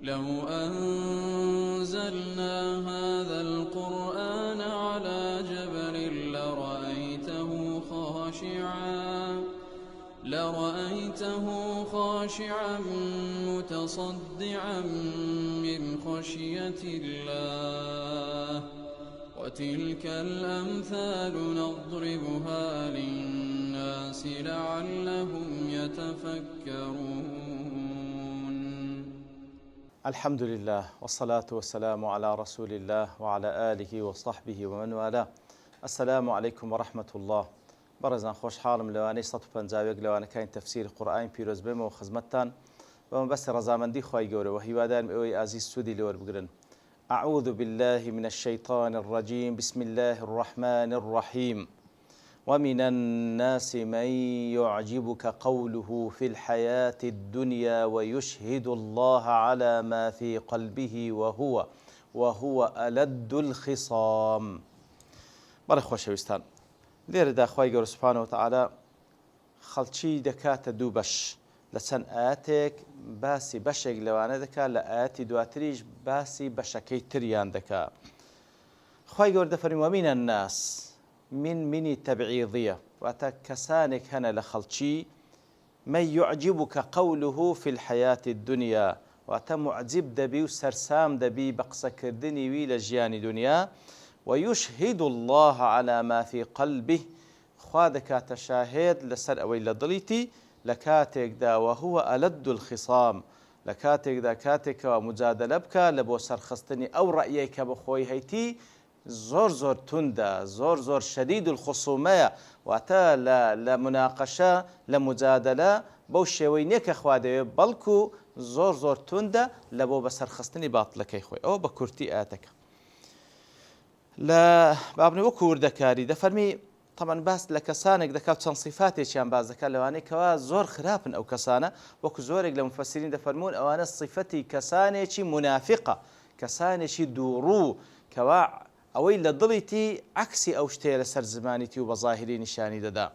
لو أنزلنا هذا القرآن على جبل لرأيته خاشعا متصدعا من خشية الله وتلك الأمثال نضربها للناس لعلهم يتفكرون. الحمد لله والصلاة والسلام على رسول الله وعلى آله وصحبه ومن والاه. السلام عليكم ورحمة الله. بەڕێزان خۆشحاڵم لەوانەی 150 لەوانەکانی تەفسیری قورئانی پیرۆز بێمەوە خزمەتتان بەمە بەستی ڕەزامەندی خوای گەورەوە هیوادارم ئێوەی ئازیز سوودی لێوەربگرن. أعوذ بالله من الشيطان الرجيم بسم الله الرحمن الرحيم ومن الناس من يعجبك قوله في الحياة الدنيا ويشهد الله على ما في قلبه وهو ألد الخصام. بەڕێ خۆشەویستان، لێرەدا خوای گەورە سوبحانەهو وتەعالا خەڵکی دەکاتە دوو بەش لە چەند ئاەتێک باسی بەشێک لەوانە دەکات لە ئاەتی دواتریش باسی بەشەکەی تریان دەکات. خوای گەورە دەفەرمێ وەمینە الناس، منی تەبعیضیە، واتە کەسانێک هەنە لە خەڵکی من يعجبك قوله في الحياة الدنيا، واتە معجب دەبی و سەرسام دەبی بە قسەکردنی وی لە ژیانی دنیا. ويشهد الله على ما في قلبه، خوا دەکاتە شاهێد لەسەر ئەوەی لە دڵیتی لە کاتێکدا وهو ألد الخصام، لە کاتێکدا کاتێکەوە مجادلە بکە لە بۆ سەرخستنی ئەو ڕەئیەی کە بەخۆی هەیتی زۆر توندە، زۆر شەدید الخصومەیە، واتە لە مناقەشە لە مجادلە بەو شێوەی نییە کە خوا دەوێت، بەڵکو زۆر توندە لە بۆ بەسەرخستنی باتڵەکەی خۆی. ئەوە بە کورتی ئاەتەکە. لە بابنەوە وەکو وردەکاری دەفەرمی طبعاً باس لە کەسانێک دەکات چەند صیفاتێکیان باز دەکات لەوانەیە کەوا زۆر خراپن ئەو کەسانە، وەکو زۆرێک لە مفەسرین دەفەرمون ئەوانە صیفەتی کەسانێکی منافقە، کەسانێکی دووڕوو کەوا ئەوەی لە دڵیتی عەکسی ئەو شتەیە لەسەر زمانیتی و بە ظاهری نیشانی دەدا.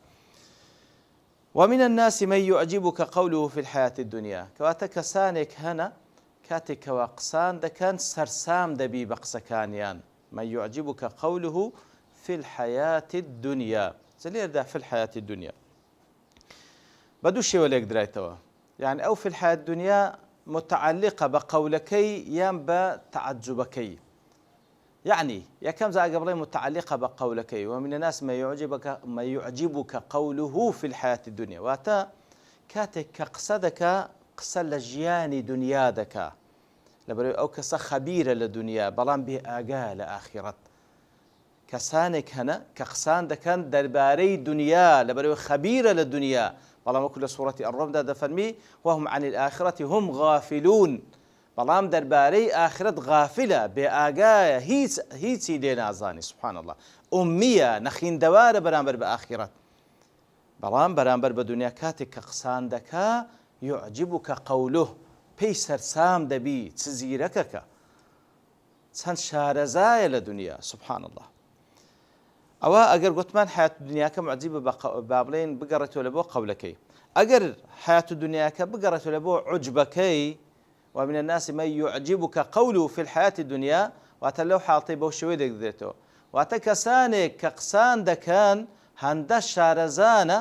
ومن الناس من يعجبك قوله في الحياة الدنيا، کەواتە کەسانێک هەنە کاتێکەوە قسان دەکەن سەرسام دەبی بە قسەکانیان. من يعجبك قوله في الحياة الدنيا، زليردا في الحياة الدنيا بدو شيء ولا يقدريتوا، يعني أو في الحياة الدنيا متعلقة بقولكي يام بتعجبكي، يعني يا كم زي قبلين متعلقة بقولكي. ومن الناس ما يعجبك قوله في الحياة الدنيا، واتا كاتك قصدك قصة لجياني دنيا دكا لەبەرەوەی ئەو کەسە خەبیرە لە دنیا بەڵام بێ ئاگا لە ئاخیرەت. کەسانێک هەنە کە قسان دەکەن دەربارەی دنیا لەبەرەوەی خەبیرە لە دنیا، بەڵام وەکو لە سوورەتی ئەڕۆمدا دەفەرمی وهم عن الآخرة هم غافلون، بەڵام دەربارەی ئاخرەت غافلە، بێ ئاگایە، هیچی لێ نازانی. سبحان الله، ئومیە، نەخیندەوارە بەرامبەر بە ئاخرەت، بەڵام بەرامبەر بە دنیا کاتێک کە قسان دەکا يعجبك قوله، پێی سەرسام دەبی، چ زیرەکەکە، چەند شارەزایە لە دنیا. سبحان الله. ئەوە ئەگەر گوتمان حیات دنیاکە معجبە با بڵێن بگەڕێتەوە لە بۆ قەولەکەی، ئەگەر حیات دنیاکە بگەڕێتەوە لە بۆ عوجبەکەی، ومن الناس من يعجبك قوله في الحياة الدنيا، واتە لەو حاڵتەی بەو شێوەیە دەگرێتەوە، واتە کەسانێک کە قسان دەکەن هەندە شارەزانە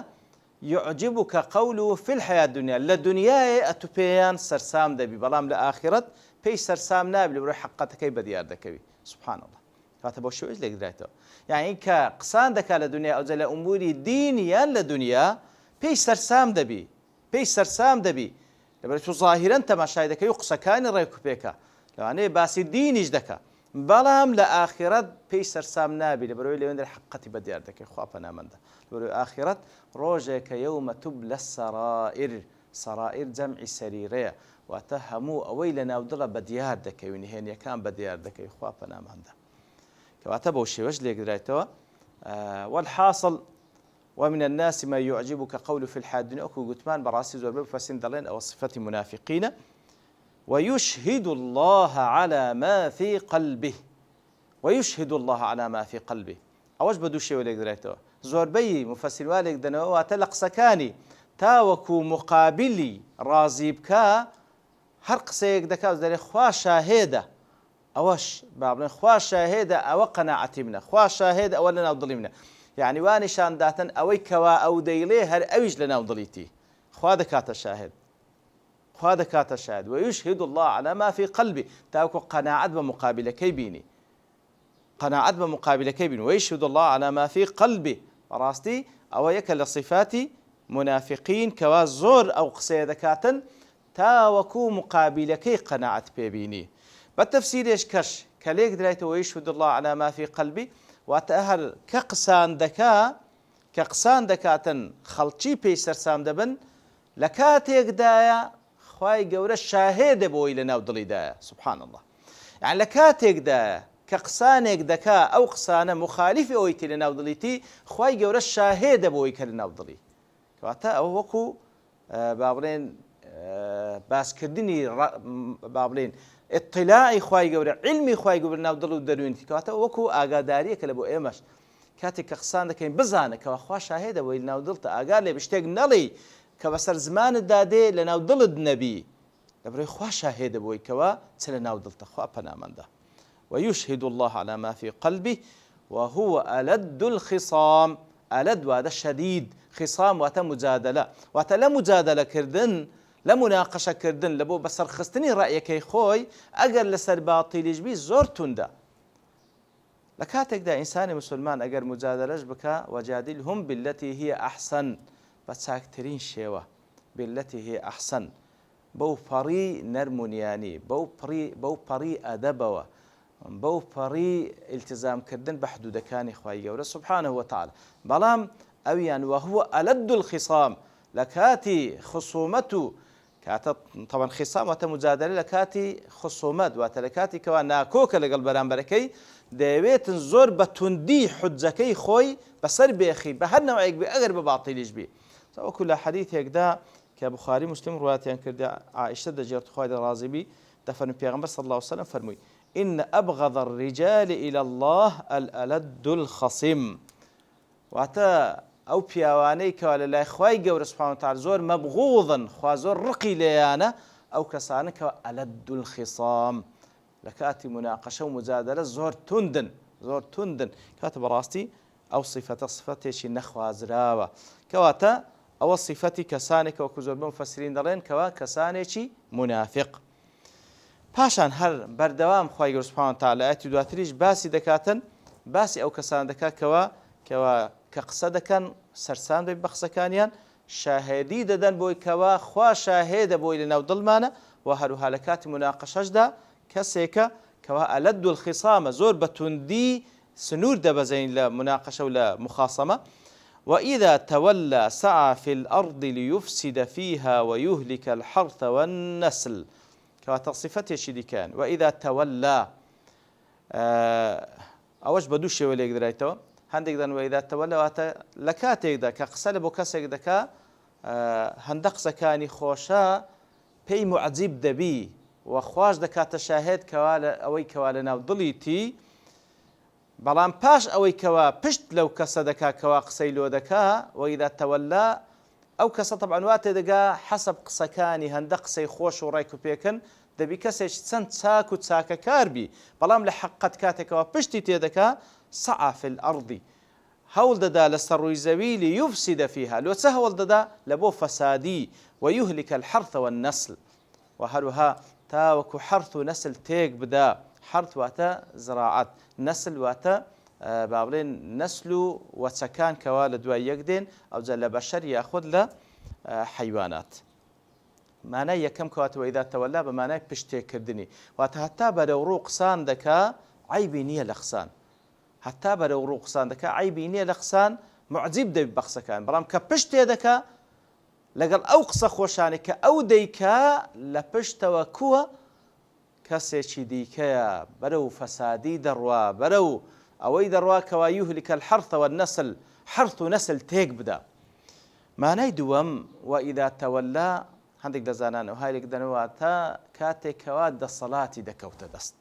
يعجبك قوله في الحياة الدنيا، لدنياي أتوبيان سرسام دبي، بلام لآخرت بي سرسام نابل بروح حقتك بديار دكوي. سبحان الله. فاتبو شو إيش لك درايته، يعني كقصان دكا لدنيا أو زل أموري دينيا لدنيا بي سرسام دبي، بي سرسام دبي لبرتو ظاهرا أنت ما شايدك يقصى كان رأيك بيكا لو أنا باسي دينيش دكا، بلام لآخرت بي سرسام نابل بروي لي وين حقتي بديار دكوي خوافنا من ده آخرت ڕۆژێک کە یەومە تبلە السەرائر، سەرائر جەمعی سەریرەیە، واتە هەموو ئەوەی لە ناودڵە بە دیار دەکەوی، نهێنیەکان بە دیار دەکەوی. خوا پەناماندا. کەواتە بەو شێوەش لێگرایتەوە. والحاصل ومن الناس ما يعجبك قوله في الحياة الدنيا، وەکو گوتمان بەڕاستی زۆربەی مفەسرین دەڵێن ئەوە صفەتی منافقینە. ويشهد الله على ما في قلبه، ويشهد الله على ما في قلبه، ئەوەش بە دوو شێوە لێگرایتەوە. زۆربەی مفەسرین وا لێک دەنەوە واتە لە قسەکانی تاوەکو مقابلی ڕازی بکە هەر قسەیەک دەکات دەڵێ خوا شاهێدە ئەوەش با بڵێن خوا شاهێدە ئەوە قەناعەتی منە خوا شاهێدە ئەوە لەناو دڵی منە یعنی وا نیشانداتن ئەوەی کەوا ئەو دەیڵێ هەر ئەویش لەناو دڵیتی خوا دەکاتە شاهد خوا دەکاتە شاهد ويشهد الله على ما في قلبي تاوکو قەناعەت بە مقابلەکەی بینی قەناعەت بە مقابلەکەی بینی ويشهد الله على ما في قلبي بەڕاستی ئەوە یەکە لە صفاتی منافقین کەوا زۆر ئەو قسەیە دەکاتن تاوەکو مقابلەکەی قەناعەت پێبینی بە تەفسیرێش کەش کە لێک درایتەوە ويشهد الله على ما في قلبي واتە هەر کە قسان دەکاتن خەڵکی پێی سەرسام دەبن لە کاتێکدایە خوای گەورە شاهێدە بۆی لە ناو دڵیدایە سبحان الله یعنی لە کاتێکدایە کە قسانێک دەکا ئەو قسانە مخالیفی ئەوەیتی لە ناو دڵیتی خوای گەورە شاهێدە بۆی کە لە ناو دڵی کەواتە ئەوە وەکو با بڵێن باسکردنی با بڵێن اطلاعی خوای گەورە علمی خوای گەورە ناو دڵ و دەروونیتی کەواتە وەکو ئاگاداریەکە لە بۆ ئێمەش کاتێک کە قسان دەکەین بزانە کەوا خوا شاهێدە بۆی لە ناو دڵتە ئاگار لێ شتێک نەڵێی کە بەسەر زمانت دادێ لە ناو دڵت نەبی لەبەرەوەی خوا شاهێدە بۆی کەوا چ لە ناو دڵتە خوا پەنامەندە ويشهد الله على ما في قلبه وهو ألد الخصام ألد وهذا شديد خصام واتە مجادلة واتە لە مجادلة كردن لە مناقشە کردن لە بۆ بەسەرخستنی ڕأیەکەی خۆی ئەگەر لەسەر باتیلیش بی زۆر توندە لە کاتێکدا ئینسانی مسلمان ئەگەر مجادلەش بکە وجادلهم بالتي هي أحسن بە چاکترین شێوە بالتي هي أحسن بەو پەڕی نەرمونیانی بەو پەڕی ئەدەبەوە بەو پەڕی التزامکردن بە حدودەکانی خوای گەورە سبحانه وتعالى بەڵام ئەویان وهو ألد الخصام لە کاتی خصومەت و کاتە طبعا خصام واتە مجادلە لە کاتی خصومەت واتە لە کاتی کەوا ناکۆکە لەگەڵ بەرامبەرەکەی دەیەوێتن زۆر بە توندی حجەکەی خۆی بەسەر بێخی بە هەر نەوەیەک بێ ئەگەر بە باتیلیش بی وەکو لە حەدیثێکدا کە بوخاری مسلم ڕواتیان کردە عائشە دەجێت خوای ڕازی بی دەفەرمووی پێغەمبەر صلی الله عليه وسلم فەرمووی إن أبغض الرجال إلى الله الألد الخصم واتە ئەو پیاوانەی کەوا لە لای خوای گەورە سوبحانه وتعالى زۆر مەبغوضن خوا زۆر ڕقی لێیانە ئەو کەسانە کەوا ألد الخصام لە کاتی مناقەشە و مجادلە زۆر توندن کاتە بەڕاستی ئەو صفەتە صفەتێکی نەخوازراوە کەواتە ئەوە صفەتی کەسانێکە وەکو زۆر مفەسرین دەڵێن کەوا کەسانێکی منافق پاشان هەر بەردەوام خوای گەورە سوبحانه وتعالى ئاەتی دواتریش باسی دەکاتن باسی ئەو کەسان دەکات کە قسە دەکەن سەرسام بە قسەکانیان شاهێدی دەدەن بۆی کەوا خوا شاهێدە بۆی لە ناو دڵمانە و هەروها لە کاتی مناقەشەشدا کەسێکە کەوا ئەلد الخصامە زۆر بە توندی سنوور دەبەزین لە مناقەشە و لە مخاصەمە وإذا تولى سعى في الأرض ليفسد فيها ويهلك الحرث والنسل كما صفتي شدي كان وإذا تولى أوش بدوش ولا يقدر يتو هندق دان وإذا تولى واتا لكاتيك دا كقسل بو كسك دكا هندق سكاني خوشا بي معذب دبي وخواش دكات شاهد كوالا أوي كوالا ناو ضليتي بەڵام پاش ئەوەی کەوا پشت لەو کەسە دەکا کەوا قسەی لۆ دەکا وەئیذا تەوەلا ئەو کەسە طبعاً وا تێدەگا حەسەب قسەکانی هەندە قسەی خۆش و ڕێک و پێکن دەبی کەسێک چەند چاک و چاکەکار بی بەڵام لە حەقەت کاتێکەوە پشتی تێدەکا سعى في الأرض هەوڵ دەدا لەسەر ڕووی زەوی ليفسد فيها لۆ چە هەوڵ دەدا لە بۆ فەسادی ويهلك الحرث والنسل وهەروها تاوەکو حرث و نەسل تێک بدا حرث واتە زراعەت نسل واتە با بڵێن نسل و وەچەکان کەوا لە دوای یەک دێن ئەوجا لە بەشەر یاخود لە حەیوانات مانای یەکەم کەواتە وەئیذا تەوەلا بە مانای پشتێکردنی واتە هەتا بەرەو ڕوو قسان دەکا عیبی نییە لە قسان هەتا بەرەو ڕوو قسان دەکا عیبی نییە لە قسان معجب دەبی بە قسەکان بەڵام کە پشت تێ دەکا لەگەڵ ئەو قسە خۆشانێ کە ئەو دەیکا لە پشتەوە کووە کەسێکی دیکەیە بەرەو فەسادی دەڕوا بەرەو ئەوەی دەڕوا کەوا یوهلک الحرث والنسل حرث و نەسل تێک بدا مانای دووەم وئیذا تەوەلا هەندێک دەزانان و هایلێک دەنەوە تا کاتێکەوە دەسەڵاتی دەکەوتە دەست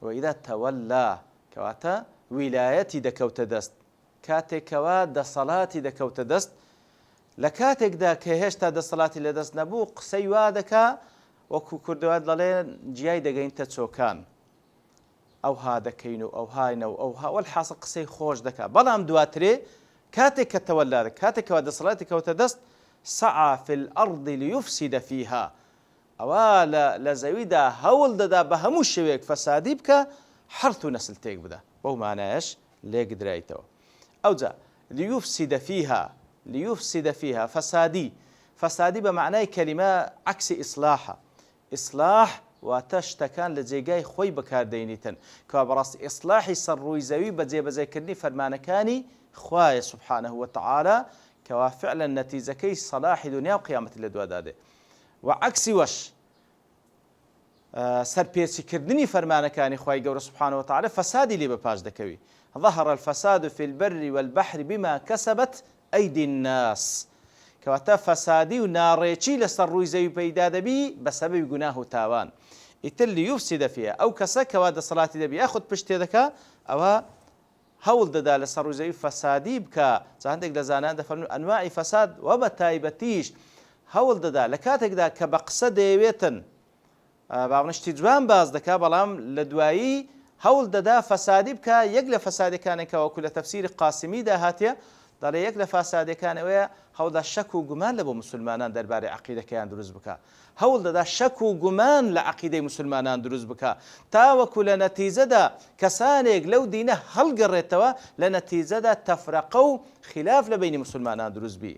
وئیذا تەوەلا کەواتە ویلایەتی دەکەوتە دەست کاتێکەوە دەسەڵاتی دەکەوتە دەست لە کاتێکدا کە هێشتا دەسەڵاتی لە دەست نەبوو قسەی وا دەکا وەکو کوردەوە دەڵێن جیای دەگەینتە چۆکان ئەوها دەکەین و ئەوهاینەوە ئەوها وەلحاصل قسەی خۆش دەکات بەڵام دواترێ کاتێک کە تەوەلا دەکات کاتێکەوە دەسەڵاتی کەوتە دەست سعى في الأرض ليفسد فيها ئەوە لە زەویدا هەوڵ دەدا بە هەموو شێوەیەک فەسادی بکە حرث و نەسل تێک بدە بەو مانایەش لێگدرایتەوە ئەوجا ليفسد فيها فەسادی بە معنای کەلیمە عەکسی ئیسلاحە ئیسلاح واتە شتەکان لە جێگای خۆی بەکاردەینیتن کەوا بەڕاستی ئیسلاحی سەرڕووی زەوی بە جێبەجێکردنی فەرمانەکانی خوایە سبحانه وتعالى کەوا فعلا نەتیجەکەی سەلاحی دنیا و قیامەتی لە دوادا دێ و عەکسی وەش سەرپێچیکردنی فەرمانەکانی خوای گەورە سبحانه وتعالى فەسادی لێ بەپاش دەکەوی ظهر الفساد في البر والبحر بما كسبت أيدي الناس کەواتە فەسادی و ناڕێکی لەسەر ڕووی زەوی پەیدا دەبی بە سەبەبی گوناه و تاوان ئیتر لیوفسیدە فیها ئەو کەسە کەوا دەسەڵاتی دەبی یاخود پشت تێ دەکا ئەوە هەوڵ دەدا لەسەر ڕووی زەوی فەسادی بکە هەندێک لە زانایان دەفەرمون ئەنواعی فەساد و بە تایبەتیش هەوڵ دەدا لە کاتێکدا کە بە قسە دەیەوێتن باڵنشتی جوان باز دەکا بەڵام لە دوایی هەوڵ دەدا فەسادی بکە یەک لە فەسادەکانێکە وەکو لە تەفسیری قاسمیدا هاتیە دەڵێ یەک لە فەسادەکانەوەیە هەوڵدا شەک و گومان لە بۆ مسلمانان دەربارەی عەقیدەکەیان دروست بکە هەوڵ دەدا شەک و گومان لە عەقیدەی مسلمانان دروست بکە تاوەکو لە نەتیجەدا کەسانێک لەو دینە هەڵگەڕێتەوە لە نەتیجەدا تەفرەقە و خلاف لە بینی مسلمانان دروست بی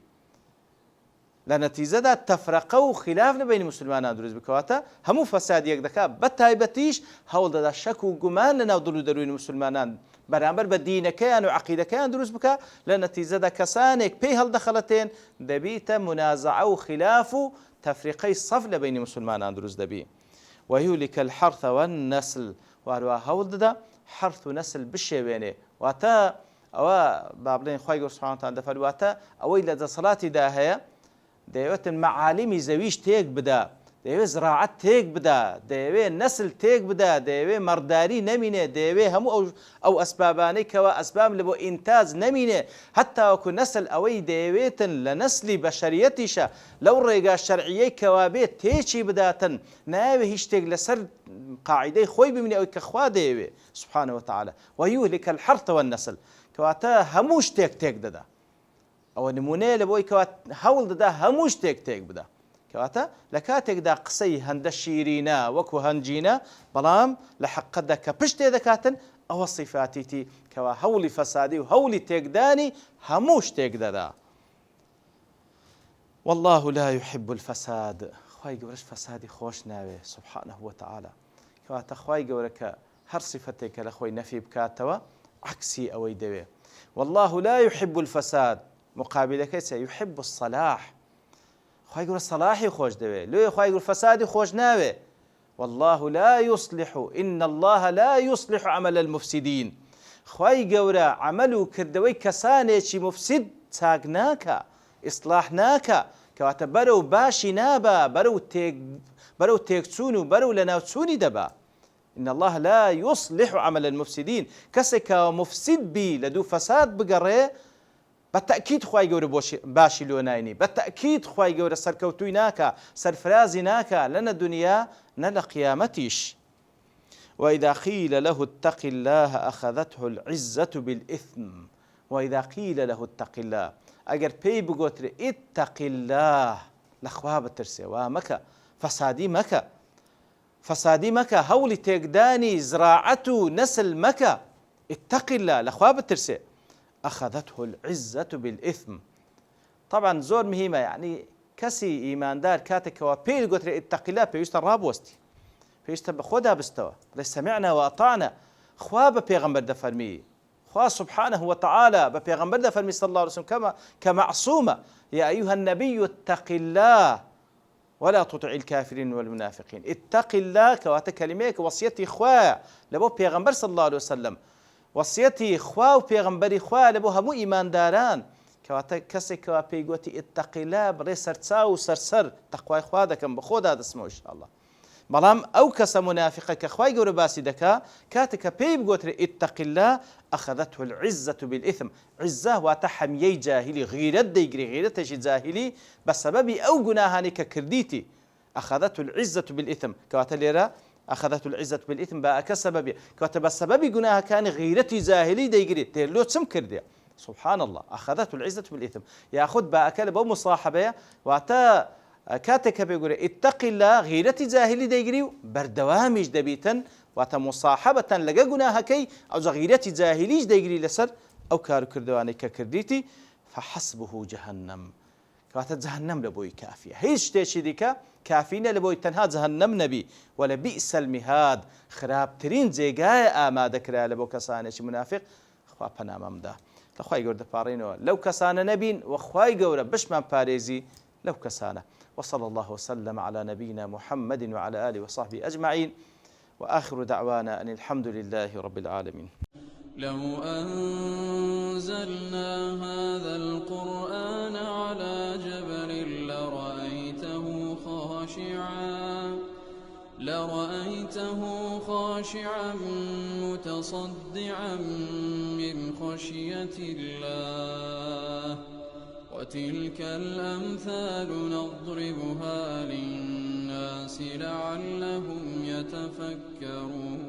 لە نەتیجەدا تەفرەقە و خلاف لە بینی مسلمانان دروست بکەواتە هەموو فەسادیەک دەکات بە تایبەتیش هەوڵ دەدا شەک و گومان لە ناو دڵ و دەروونی مسلمانان بەرامبەر بە دینەکەیان و عەقیدەکەیان دروست بکە لە نەتیجەدا کەسانێک پێی هەڵدەخەڵەتێن دەبیتە منازعە و خلاف و تەفریقەی سەف لە بینی مسلمانان دروست دەبی ويهلك الحرث والنسل وهروە هەوڵ دەدا حرث و نەسل بشێوێنێ واتە ئەوە با بڵێن خوای گەورە سوبحانه وتعالى دەفەرمێت ئەوەی لە دەسەڵاتیدا هەیە دەیەوێتن مەعالیمی زەویش تێک بدا دەیەوێت زراعەت تێک بدا دەیەوێت نەسل تێک بدا دەیەوێت مەڕداری نەمینێ دەیەوێت هەموو ئەو ئەسبابانەی کەوە ئەسباب لە بۆ ئینتاج نەمینێ هەتا وەکو نەسل ئەوەی دەیەوێتن لە نەسلی بەشەریەتیشە لەو ڕێگا شەرعیەی کەوا بێت تێکی بداتن ناوێ هیچ شتێک لەسەر قاعیدەی خۆی ببینێ ئەوەی کە خوا دەیەوێت سبحانه وتعالى ويهلك الحرث والنسل کەواتە هەموو شتێک تێک دەدا ئەوە نمونەیە لە بۆی کەوات هەوڵ دەدا هەموو شتێک تێک بدا کەواتە لە کاتێکدا قسەی هەندە شیرینە وەکو هەنجینە بەڵام لە حەقەتدا کە پشت تێ دەکاتن ئەوە صیفاتیتی کەوا هەوڵی فەسادی و هەوڵی تێکدانی هەموو شتێک دەدا والله لا يحب الفساد خوای گەورەش فەسادی خۆش ناوێ سبحانه وتعالى کەواتە خوای گەورە کە هەر صیفەتێک کە لە خۆی نەفی بکاتەوە عەکسی ئەوەی دەوێ والله لا يحب الفساد مقابلەکەی چە يحب الصلاح خوای گەورە صلاحی خۆش دەوێ لێ خوای گەورە فەسادی خۆش ناوێ والله لا يصلح إن الله لا يصلح عمل المفسدين خوای گەورە عمل و کردەوەی کەسانێکی مفسد چاک ناکە ئیصلاح ناکە کەواتە بەرەو باشی نابە بەرەو تێکچوون و بەرەو لە ناوچوونی دەبا إن الله لا يصلح عمل المفسدين کەسێک کە مفسد بی لە دوو فەساد بگەڕێ بەتەکید خوای گەورە باشی لۆ ناینی بەتەکید خوای گەورە سەرکەوتووی ناکە سەرفرازی ناکە لە نە دنیا نە لە قیامەتیش وإذا قيل له اتق الله أخذته العزة بالإثم وإذا قيل له اتق الله ئەگەر پێی بگوترێ اتق الله لەخوا بترسێ وا مەکە فەسادی مەکە هەوڵی تێکدانی زراعەت و نەسل مەکە اتق الله لەخوا بترسێ أخذته العزة بالإثم طبعا زۆر مهمە يعني کەسی ئیماندار کاتێکەوە پێی گوترێ اتق الله پێویستە ڕابوەستی پێویستە بە خۆدا بستەوە بڵێ سەمعنا وأطعنا خوا بە پێغەمبەر دەفەرمی خوا سبحانه وتعالى بە پێغەمبەر دەفەرمی صلى الله عليه وسلم كمعصومة يا أيها النبي اتق الله ولا تطع الكافرين والمنافقين اتق الله كواتە کەلیمەیەک وەسیەتی خوایە لە بۆ پێغەمبەر صلى الله عليه وسلم وەسیەتی خوا و پێغەمبەری خوا لە بۆ هەموو ئیمانداران کەواتە کەسێکەوە پێی گوتی اتق الله بڕێ سەرچاو و سەرسەر تەقوای خوا دەکەم بە خۆدا دەستمەوە ئینشاءالله بەڵام ئەو کەسە منافقە کە خوای گەورە باسی دەکا کاتێککە پێی بگوترێ اتق الله أخذته العزة بالإثم عزة واتە حەمیەی جاهلی غیرەت دەیگری غیرەتێکی جاهلی بە سەبەبی ئەو گوناهانی کە کردیتی أخذته العزة بالإثم كواتا ليرا أخذته العزة بالإثم باك سببي كواتا بسبب جناها كان غيرتي زاهلي ديجري تيرلو تسم كردي سبحان الله أخذته العزة بالإثم يأخذ باك لبو مصاحبة واتا كاتك بيقول اتق الله غيرتي زاهلي ديجري بردوامج دبيتا واتا مصاحبة لقى جناها كي أو غيرتي زاهليج ديجري لسر أو كارو كردواني ككرديتي فحسبه جهنم كواتا جهنم لبوي كافية هيش تيشي ديكا كافينا لبوي تنها جهنم نبي ولا بئس المهاد خراب ترين زيقاي آما دكرا لبو كسانيش منافق خوا پنامم دا لخواي قرد بارينو لو كسانا نبين وخواي قورا بشمان باريزي لو كسانا وصلى الله وسلم على نبينا محمد وعلى آله وصحبه أجمعين وآخر دعوانا أن الحمد لله رب العالمين لو أنزلنا هذا القرآن على جبل لرأيته خاشعا متصدعا من خشية الله وتلك الأمثال نضربها للناس لعلهم يتفكرون